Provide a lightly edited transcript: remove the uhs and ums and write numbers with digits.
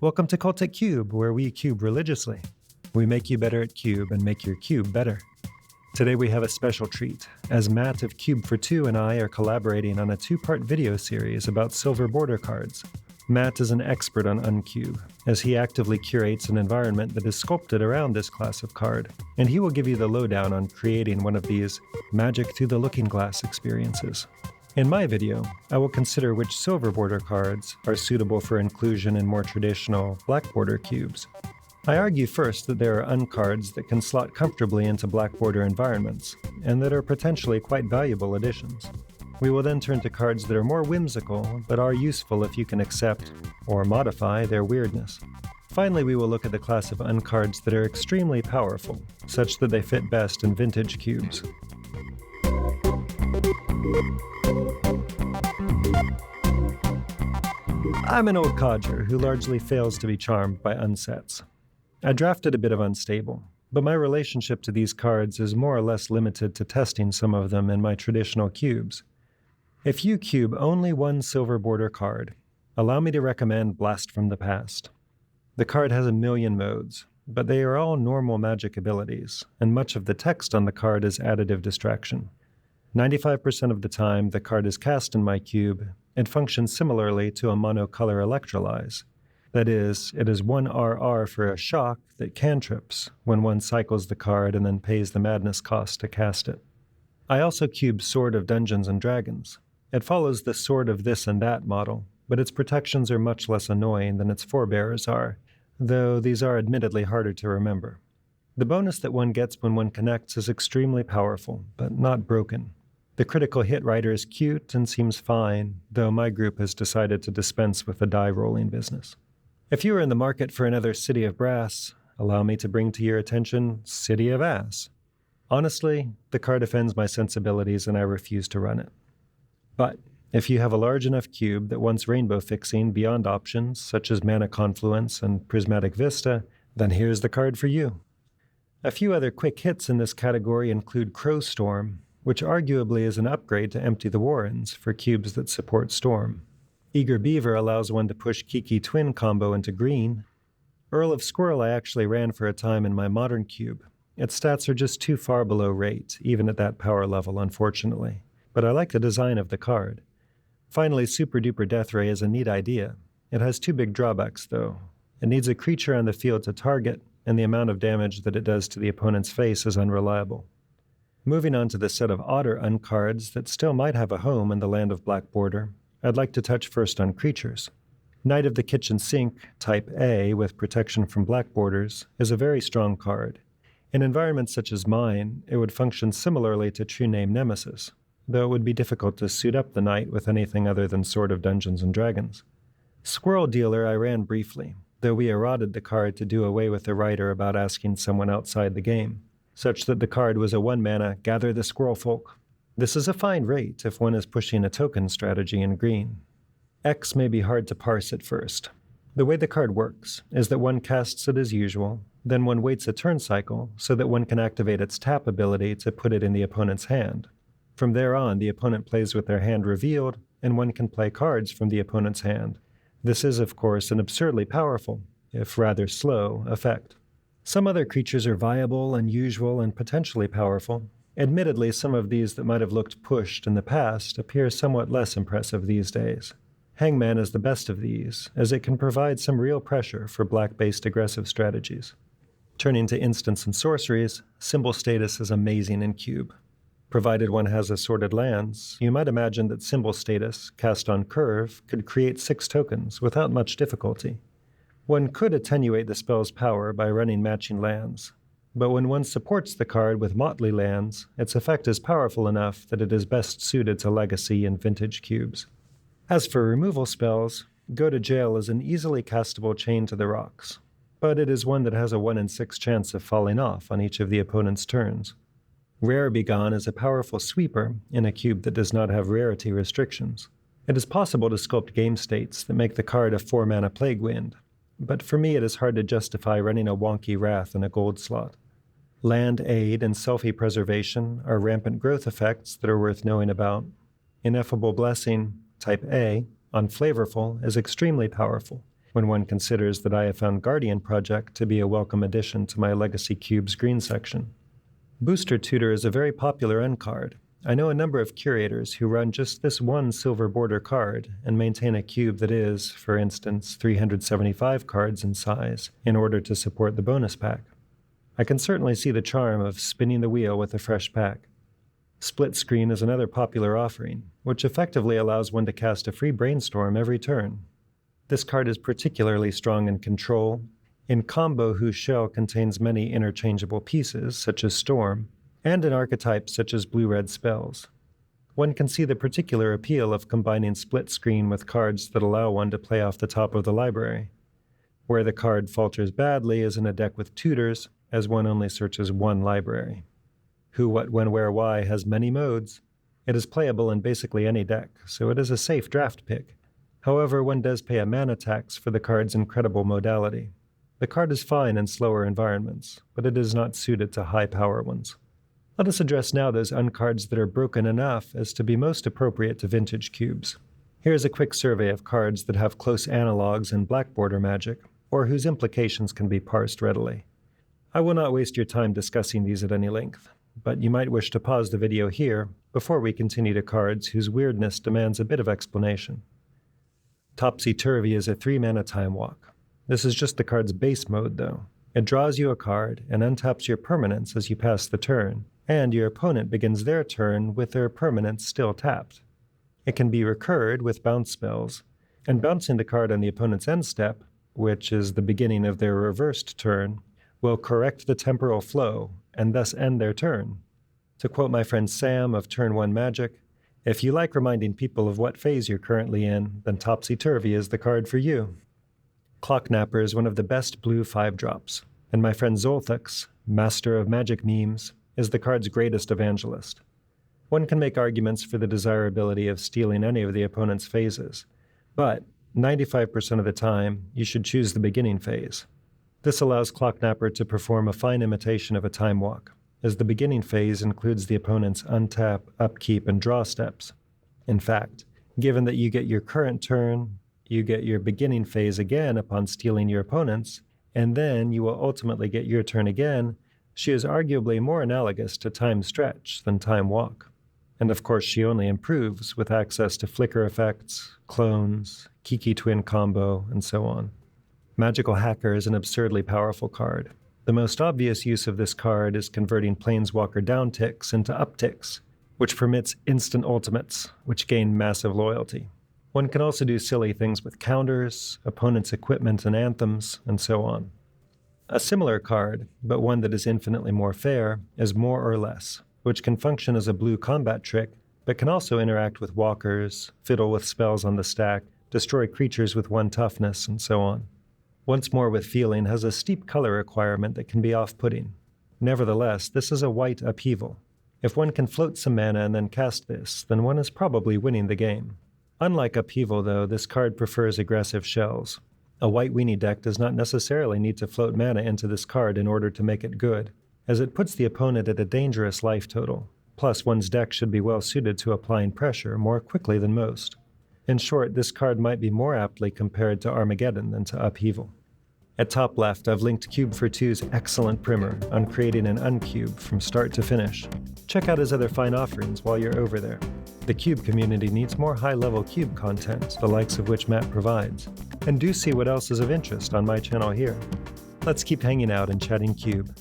Welcome to Cultic Cube, where we cube religiously. We make you better at cube and make your cube better. Today we have a special treat, as Matt of Cube for Two and I are collaborating on a two-part video series about silver border cards. Matt is an expert on Uncube, as he actively curates an environment that is sculpted around this class of card, and he will give you the lowdown on creating one of these magic through the looking glass experiences. In my video, I will consider which silver border cards are suitable for inclusion in more traditional black border cubes. I argue first that there are uncards that can slot comfortably into black border environments, and that are potentially quite valuable additions. We will then turn to cards that are more whimsical, but are useful if you can accept or modify their weirdness. Finally, we will look at the class of uncards that are extremely powerful, such that they fit best in vintage cubes. I'm an old codger who largely fails to be charmed by unsets. I drafted a bit of Unstable, but my relationship to these cards is more or less limited to testing some of them in my traditional cubes. If you cube only one silver border card, allow me to recommend Blast from the Past. The card has a million modes, but they are all normal magic abilities, and much of the text on the card is additive distraction. 95% of the time the card is cast in my cube, it functions similarly to a monocolor electrolyze. That is, it is 1 RR for a shock that cantrips when one cycles the card and then pays the madness cost to cast it. I also cube Sword of Dungeons and Dragons. It follows the Sword of This and That model, but its protections are much less annoying than its forebears are, though these are admittedly harder to remember. The bonus that one gets when one connects is extremely powerful, but not broken. The critical hit rider is cute and seems fine, though my group has decided to dispense with the die-rolling business. If you are in the market for another City of Brass, allow me to bring to your attention City of Ass. Honestly, the card offends my sensibilities and I refuse to run it. But if you have a large enough cube that wants rainbow fixing beyond options such as Mana Confluence and Prismatic Vista, then here's the card for you. A few other quick hits in this category include Crowstorm, which arguably is an upgrade to Empty the Warrens for cubes that support Storm. Eager Beaver allows one to push Kiki Twin combo into green. Earl of Squirrel I actually ran for a time in my modern cube. Its stats are just too far below rate, even at that power level, unfortunately. But I like the design of the card. Finally, Super Duper Death Ray is a neat idea. It has two big drawbacks, though. It needs a creature on the field to target, and the amount of damage that it does to the opponent's face is unreliable. Moving on to the set of odder uncards that still might have a home in the land of Black Border, I'd like to touch first on creatures. Knight of the Kitchen Sink, type A with protection from black borders, is a very strong card. In environments such as mine, it would function similarly to True Name Nemesis, though it would be difficult to suit up the knight with anything other than Sword of Dungeons and Dragons. Squirrel Dealer I ran briefly, though we eroded the card to do away with the writer about asking someone outside the game, such that the card was a 1-mana Gather the Squirrel Folk. This is a fine rate if one is pushing a token strategy in green. X may be hard to parse at first. The way the card works is that one casts it as usual, then one waits a turn cycle so that one can activate its tap ability to put it in the opponent's hand. From there on, the opponent plays with their hand revealed, and one can play cards from the opponent's hand. This is, of course, an absurdly powerful, if rather slow, effect. Some other creatures are viable, unusual, and potentially powerful. Admittedly, some of these that might have looked pushed in the past appear somewhat less impressive these days. Hangman is the best of these, as it can provide some real pressure for black-based aggressive strategies. Turning to instants and sorceries, Symbol Status is amazing in Cube. Provided one has assorted lands, you might imagine that Symbol Status, cast on curve, could create 6 tokens without much difficulty. One could attenuate the spell's power by running matching lands, but when one supports the card with motley lands, its effect is powerful enough that it is best suited to legacy and vintage cubes. As for removal spells, Go to Jail is an easily castable Chain to the Rocks, but it is one that has a 1 in 6 chance of falling off on each of the opponent's turns. Rare Begone is a powerful sweeper in a cube that does not have rarity restrictions. It is possible to sculpt game states that make the card a 4-mana Plague Wind, but for me it is hard to justify running a wonky Wrath in a gold slot. Land Aid and Selfie Preservation are rampant growth effects that are worth knowing about. Ineffable Blessing, type A, on Flavorful is extremely powerful. when one considers that I have found Guardian Project to be a welcome addition to my Legacy Cubes green section. Booster Tutor is a very popular end card. I know a number of curators who run just this one silver border card and maintain a cube that is, for instance, 375 cards in size in order to support the bonus pack. I can certainly see the charm of spinning the wheel with a fresh pack. Split Screen is another popular offering, which effectively allows one to cast a free brainstorm every turn. This card is particularly strong in control, in combo whose shell contains many interchangeable pieces, such as Storm, and in archetypes such as blue-red spells. One can see the particular appeal of combining Split Screen with cards that allow one to play off the top of the library. Where the card falters badly is in a deck with tutors, as one only searches one library. Who, What, When, Where, Why has many modes. It is playable in basically any deck, so it is a safe draft pick. However, one does pay a mana tax for the card's incredible modality. The card is fine in slower environments, but it is not suited to high-power ones. Let us address now those uncards that are broken enough as to be most appropriate to vintage cubes. Here is a quick survey of cards that have close analogs in black border magic, or whose implications can be parsed readily. I will not waste your time discussing these at any length, but you might wish to pause the video here before we continue to cards whose weirdness demands a bit of explanation. Topsy-Turvy is a 3-mana Time Walk. This is just the card's base mode, though. It draws you a card and untaps your permanents as you pass the turn, and your opponent begins their turn with their permanents still tapped. It can be recurred with bounce spells, and bouncing the card on the opponent's end step, which is the beginning of their reversed turn, will correct the temporal flow and thus end their turn. To quote my friend Sam of Turn 1 Magic, if you like reminding people of what phase you're currently in, then Topsy-Turvy is the card for you. Clocknapper is one of the best blue 5-drops, and my friend Zolthux, master of magic memes, is the card's greatest evangelist. One can make arguments for the desirability of stealing any of the opponent's phases, but 95% of the time, you should choose the beginning phase. This allows Clocknapper to perform a fine imitation of a Time Walk, as the beginning phase includes the opponent's untap, upkeep, and draw steps. In fact, given that you get your current turn, you get your beginning phase again upon stealing your opponent's, and then you will ultimately get your turn again, she is arguably more analogous to Time Stretch than Time Walk. And of course she only improves with access to flicker effects, clones, Kiki Twin combo, and so on. Magical Hacker is an absurdly powerful card. The most obvious use of this card is converting Planeswalker downticks into upticks, which permits instant ultimates, which gain massive loyalty. One can also do silly things with counters, opponents' equipment and anthems, and so on. A similar card, but one that is infinitely more fair, is More or Less, which can function as a blue combat trick, but can also interact with walkers, fiddle with spells on the stack, destroy creatures with 1 toughness, and so on. Once More with Feeling has a steep color requirement that can be off-putting. Nevertheless, this is a white upheaval. If one can float some mana and then cast this, then one is probably winning the game. Unlike Upheaval, though, this card prefers aggressive shells. A white weenie deck does not necessarily need to float mana into this card in order to make it good, as it puts the opponent at a dangerous life total. Plus, one's deck should be well suited to applying pressure more quickly than most. In short, this card might be more aptly compared to Armageddon than to Upheaval. At top left, I've linked Cube for Two's excellent primer on creating an uncube from start to finish. Check out his other fine offerings while you're over there. The Cube community needs more high-level Cube content, the likes of which Matt provides. And do see what else is of interest on my channel here. Let's keep hanging out and chatting Cube.